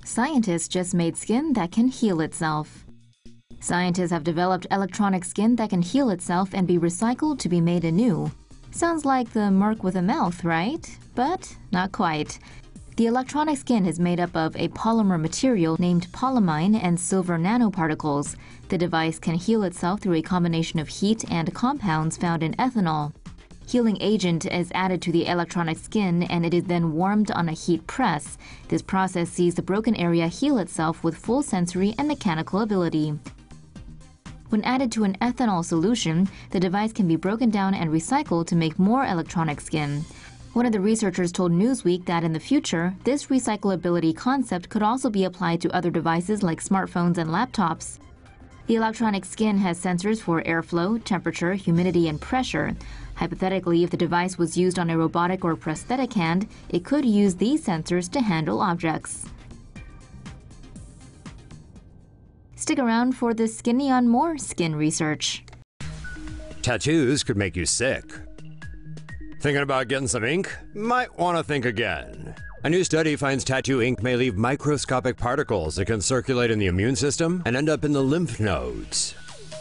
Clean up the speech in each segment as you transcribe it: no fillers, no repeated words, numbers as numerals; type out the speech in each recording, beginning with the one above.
Scientists just made skin that can heal itself. Scientists have developed electronic skin that can heal itself and be recycled to be made anew. Sounds like the Merc with a mouth, right? But not quite. The electronic skin is made up of a polymer material named polyamine and silver nanoparticles. The device can heal itself through a combination of heat and compounds found in ethanol. Healing agent is added to the electronic skin and it is then warmed on a heat press. This process sees the broken area heal itself with full sensory and mechanical ability. When added to an ethanol solution, the device can be broken down and recycled to make more electronic skin. One of the researchers told Newsweek that in the future, this recyclability concept could also be applied to other devices like smartphones and laptops. The electronic skin has sensors for airflow, temperature, humidity, and pressure. Hypothetically, if the device was used on a robotic or prosthetic hand, it could use these sensors to handle objects. Stick around for the skinny on more skin research. Tattoos could make you sick. Thinking about getting some ink? Might want to think again. A new study finds tattoo ink may leave microscopic particles that can circulate in the immune system and end up in the lymph nodes.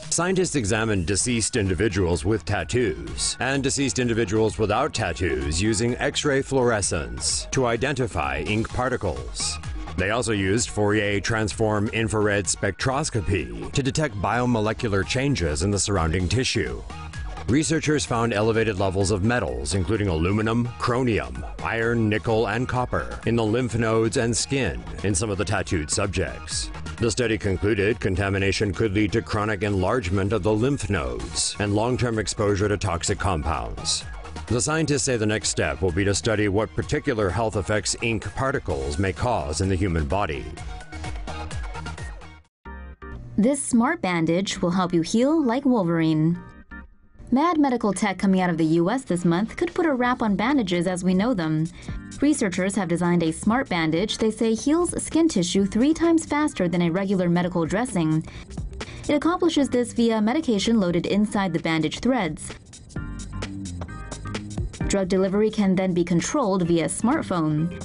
Scientists examined deceased individuals with tattoos and deceased individuals without tattoos using X-ray fluorescence to identify ink particles. They also used Fourier transform infrared spectroscopy to detect biomolecular changes in the surrounding tissue. Researchers found elevated levels of metals, including aluminum, chromium, iron, nickel, and copper, in the lymph nodes and skin in some of the tattooed subjects. The study concluded contamination could lead to chronic enlargement of the lymph nodes and long-term exposure to toxic compounds. The scientists say the next step will be to study what particular health effects ink particles may cause in the human body. This smart bandage will help you heal like Wolverine. Mad medical tech coming out of the US this month could put a wrap on bandages as we know them. Researchers have designed a smart bandage they say heals skin tissue 3 times faster than a regular medical dressing. It accomplishes this via medication loaded inside the bandage threads. Drug delivery can then be controlled via smartphone.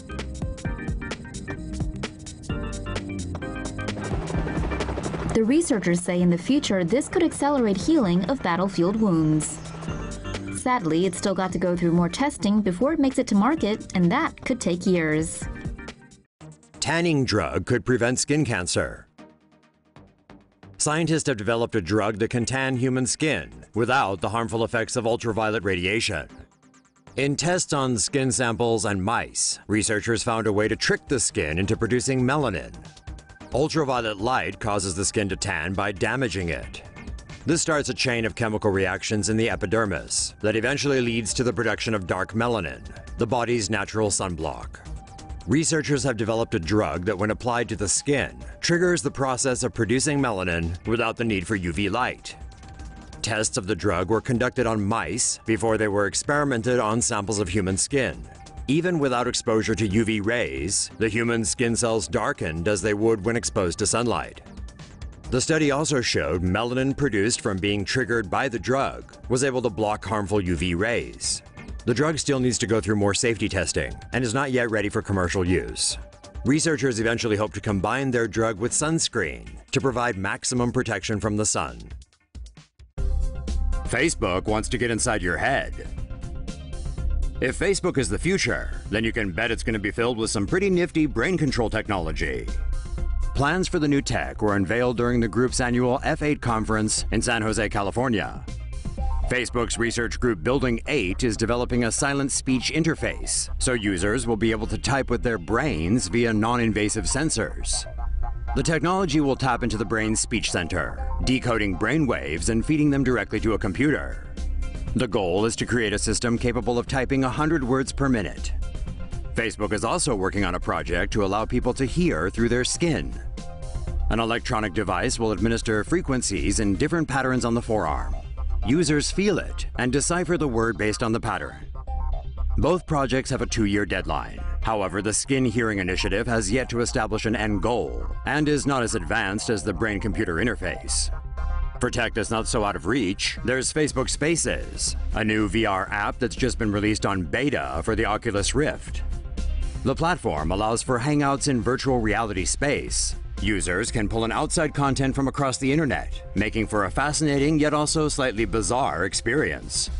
The researchers say in the future this could accelerate healing of battlefield wounds. Sadly, it's still got to go through more testing before it makes it to market, and that could take years. Tanning drug could prevent skin cancer. Scientists have developed a drug that can tan human skin without the harmful effects of ultraviolet radiation. In tests on skin samples and mice, researchers found a way to trick the skin into producing melanin. Ultraviolet light causes the skin to tan by damaging it. This starts a chain of chemical reactions in the epidermis that eventually leads to the production of dark melanin, the body's natural sunblock. Researchers have developed a drug that, when applied to the skin, triggers the process of producing melanin without the need for UV light. Tests of the drug were conducted on mice before they were experimented on samples of human skin. Even without exposure to UV rays, the human skin cells darkened as they would when exposed to sunlight. The study also showed melanin produced from being triggered by the drug was able to block harmful UV rays. The drug still needs to go through more safety testing and is not yet ready for commercial use. Researchers eventually hope to combine their drug with sunscreen to provide maximum protection from the sun. Facebook wants to get inside your head. If Facebook is the future, then you can bet it's going to be filled with some pretty nifty brain control technology. Plans for the new tech were unveiled during the group's annual F8 conference in San Jose, California. Facebook's research group Building 8 is developing a silent speech interface, so users will be able to type with their brains via non-invasive sensors. The technology will tap into the brain's speech center, decoding brain waves and feeding them directly to a computer. The goal is to create a system capable of typing 100 words per minute. Facebook is also working on a project to allow people to hear through their skin. An electronic device will administer frequencies in different patterns on the forearm. Users feel it and decipher the word based on the pattern. Both projects have a 2-year deadline. However, the Skin Hearing Initiative has yet to establish an end goal and is not as advanced as the brain-computer interface. For tech that's not so out of reach, there's Facebook Spaces, a new VR app that's just been released on beta for the Oculus Rift. The platform allows for hangouts in virtual reality space. Users can pull in outside content from across the internet, making for a fascinating yet also slightly bizarre experience.